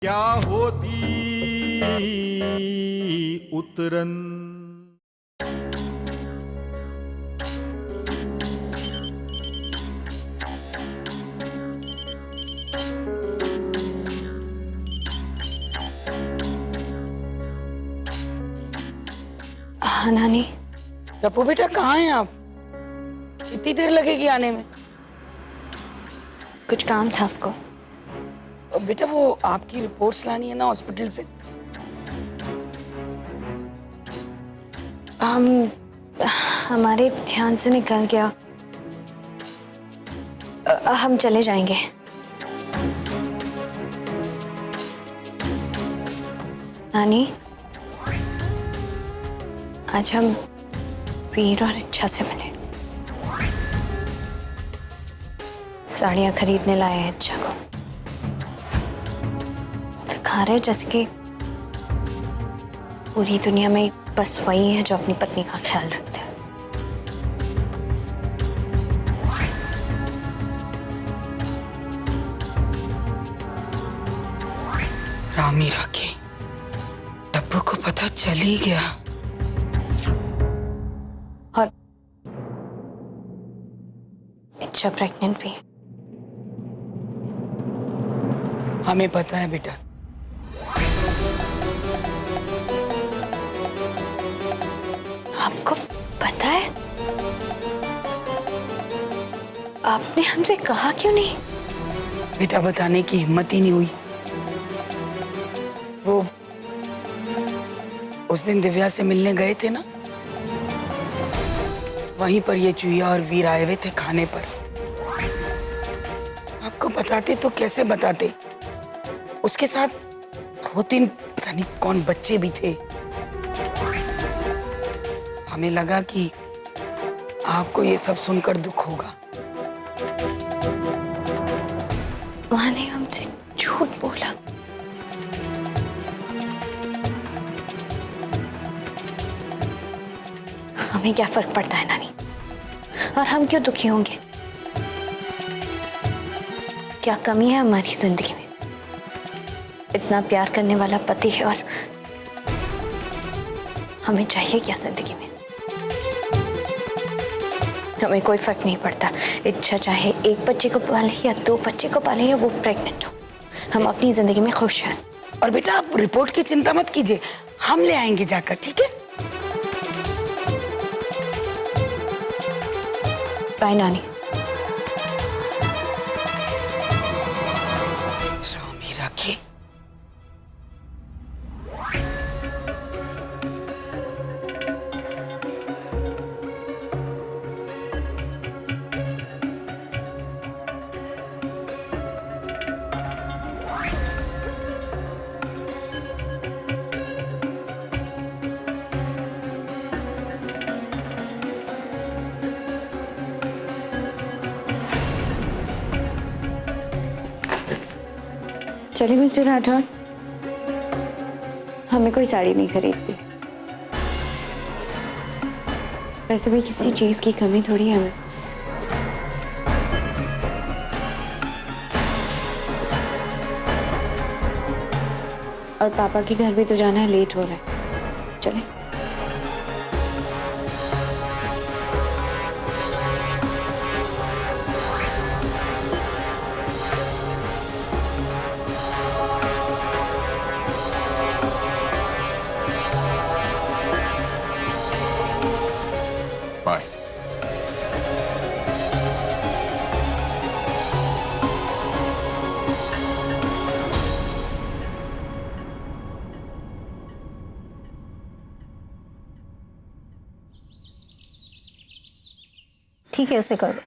क्या होती उतरन। हाँ नानी। टप्पू बेटा कहाँ हैं आप? कितनी देर लगेगी आने में? कुछ काम था आपको? बेटा वो आपकी रिपोर्ट्स लानी है ना हॉस्पिटल से। हमारे ध्यान से निकल गया। हम चले जाएंगे। नानी, आज हम वीर और इच्छा से मिले। साड़ियां खरीदने लाए हैं इच्छा को। दिखा रहे जैसे कि पूरी दुनिया में बस वही है जो अपनी पत्नी का ख्याल रखते हैं। रामी राखी, टप्पू को पता चल ही गया। और इच्छा प्रेग्नेंट भी है। हमें पता है बेटा। आपको पता है? आपने हमसे कहा क्यों नहीं? बेटा बताने की हिम्मत ही नहीं हुई। वो उस दिन दिव्या से मिलने गए थे ना, वहीं पर ये चूहिया और वीर आए हुए थे खाने पर। आपको बताते तो कैसे बताते, उसके साथ 2-3 पता नहीं कौन बच्चे भी थे। हमें लगा कि आपको ये सब सुनकर दुख होगा। वहां ने हमसे झूठ बोला। हमें क्या फर्क पड़ता है नानी? और हम क्यों दुखी होंगे? क्या कमी है हमारी जिंदगी में? इतना प्यार करने वाला पति है और हमें चाहिए क्या जिंदगी में? हमें कोई फर्क नहीं पड़ता। इच्छा चाहे 1 बच्चे को पाले या 2 बच्चे को पाले या वो प्रेग्नेंट हो, हम अपनी जिंदगी में खुश हैं। और बेटा आप रिपोर्ट की चिंता मत कीजिए, हम ले आएंगे जाकर, ठीक है? बाय नानी। रामी राखी, चलिए मिस्टर राठौर, हमें कोई साड़ी नहीं खरीदती। वैसे भी किसी चीज की कमी थोड़ी है हमें। और पापा के घर भी तो जाना है, लेट हो रहा है। चले। बाय। ठीक है, उसे कर लो।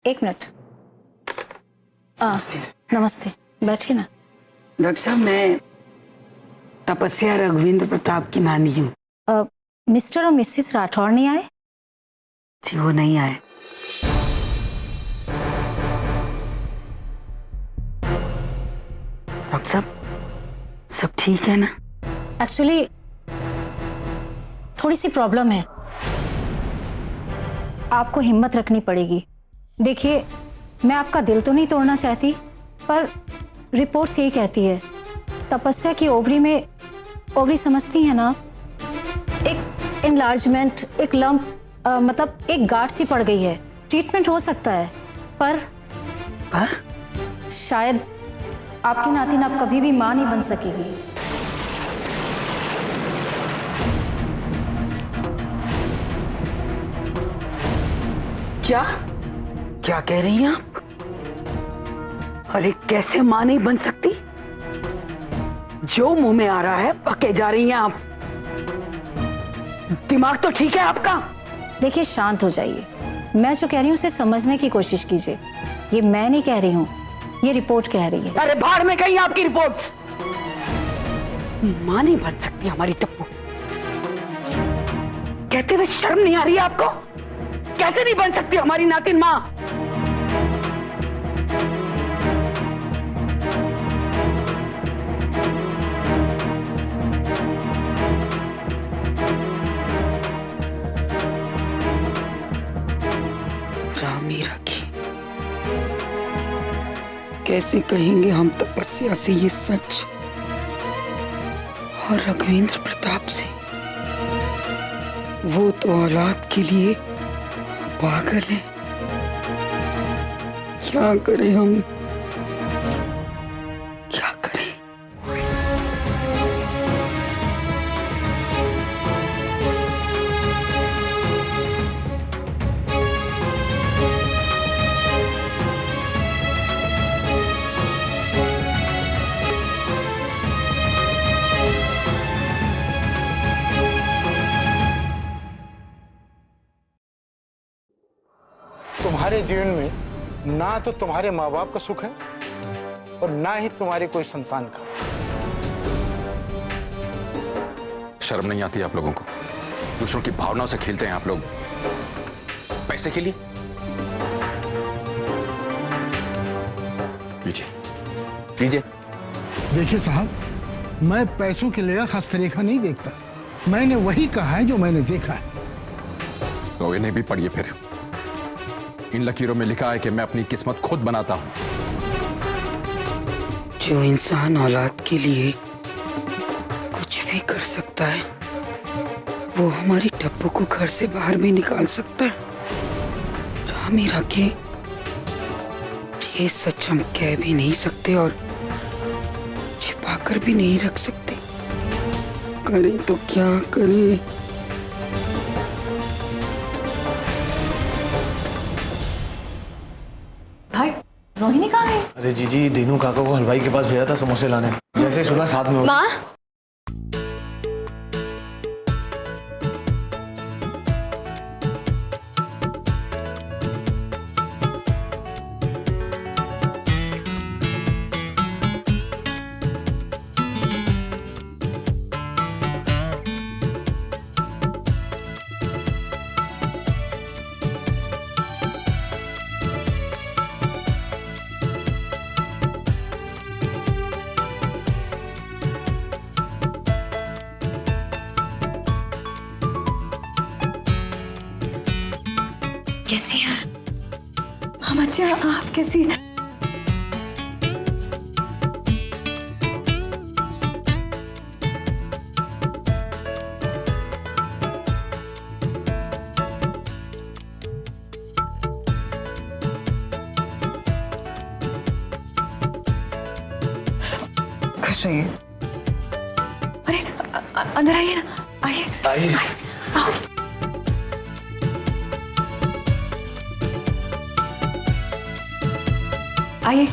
1 मिनट। नमस्ते, बैठिए ना। डॉक्टर साहब मैं तपस्या रघुवेंद्र प्रताप की नानी हूँ। मिस्टर और मिसेस राठौर नहीं आए? जी वो नहीं आए। डॉक्टर साहब सब ठीक है ना? एक्चुअली थोड़ी सी प्रॉब्लम है, आपको हिम्मत रखनी पड़ेगी। देखिए, मैं आपका दिल तो नहीं तोड़ना चाहती, पर रिपोर्ट्स यही कहती है, तपस्या की ओवरी समझती है ना, एक इनलार्जमेंट, एक लंप, मतलब एक गांठ सी पड़ गई है। ट्रीटमेंट हो सकता है, पर शायद आपकी नातिन अब कभी भी मां नहीं बन सकेगी। क्या क्या कह रही हैं आप? अरे कैसे मां नहीं बन सकती? जो मुंह में आ रहा है पके जा रही हैं आप। दिमाग तो ठीक है आपका? देखिए, शांत हो जाइए। मैं जो कह रही हूँ उसे समझने की कोशिश कीजिए। ये मैं नहीं कह रही हूँ, ये रिपोर्ट कह रही है। अरे भाड़ में कहीं आपकी रिपोर्ट्स। मां नहीं बन सकती हमारी टप्पू। कहते हुए शर्म नहीं आ रही है आपको? कैसे नहीं बन सकती हमारी नातिन मां? रामी राखी, कैसे कहेंगे हम तपस्या से ये सच, और रघुवेंद्र प्रताप से? वो तो औलाद के लिए पागल है। क्या करें हम, क्या करें? तुम्हारे जीवन में ना तो तुम्हारे माँ बाप का सुख है और ना ही तुम्हारे कोई संतान का। शर्म नहीं आती आप लोगों को? दूसरों की भावनाओं से खेलते हैं आप लोग पैसे के लिए। लीजिए लीजिए। देखिए साहब, मैं पैसों के लिए हस्तरेखा नहीं देखता। मैंने वही कहा है जो मैंने देखा है। तो इन्हें भी पढ़िए फिर। इन लकीरों में लिखा है कि मैं अपनी किस्मत खुद बनाता हूं। जो इंसान औलाद के लिए कुछ भी कर सकता है, वो हमारी टप्पू को घर से बाहर भी निकाल सकता है। रामी राखी, ये सच हम कह भी नहीं सकते और छिपाकर भी नहीं रख सकते। करें तो क्या करें? भाई, रोहिणी कहाँ गई? अरे जीजी, दीनू काका को हलवाई के पास भेजा था समोसे लाने। जैसे ही सुना साथ में माँ, कैसी हैं? हम अच्छे हैं, आप कैसी हैं? खुश रहिए। अरे अंदर आइए ना, आइए आइए। आओ। आइए।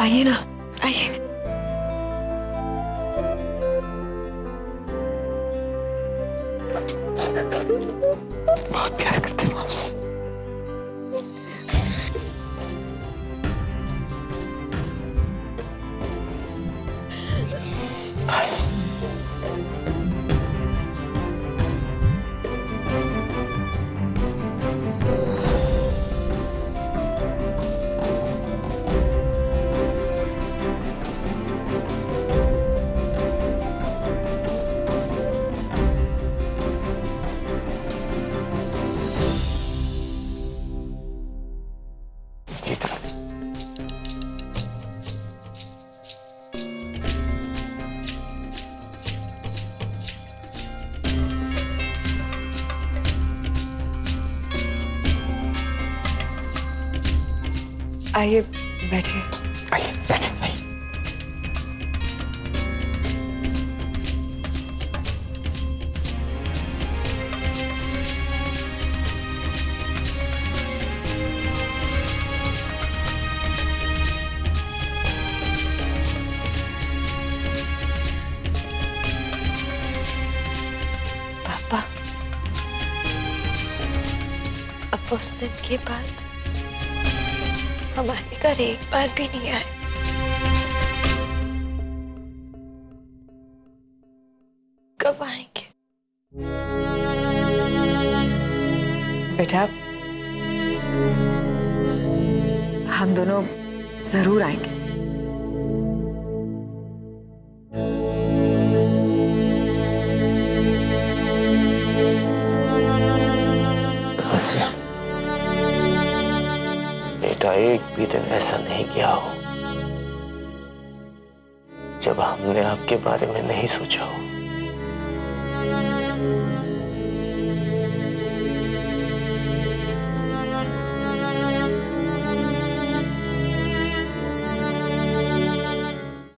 आइए ना, आइए। बहुत प्यार करते हैं आपसे। बस आइए बैठिए। आइए बैठिए। आइए। पापा, अब उस दिन के बाद हमारे घर एक बार भी नहीं आए। कब आएंगे? बेटा, हम दोनों जरूर आएंगे। बेटा, एक भी दिन ऐसा नहीं किया हो जब हमने आपके बारे में नहीं सोचा हो।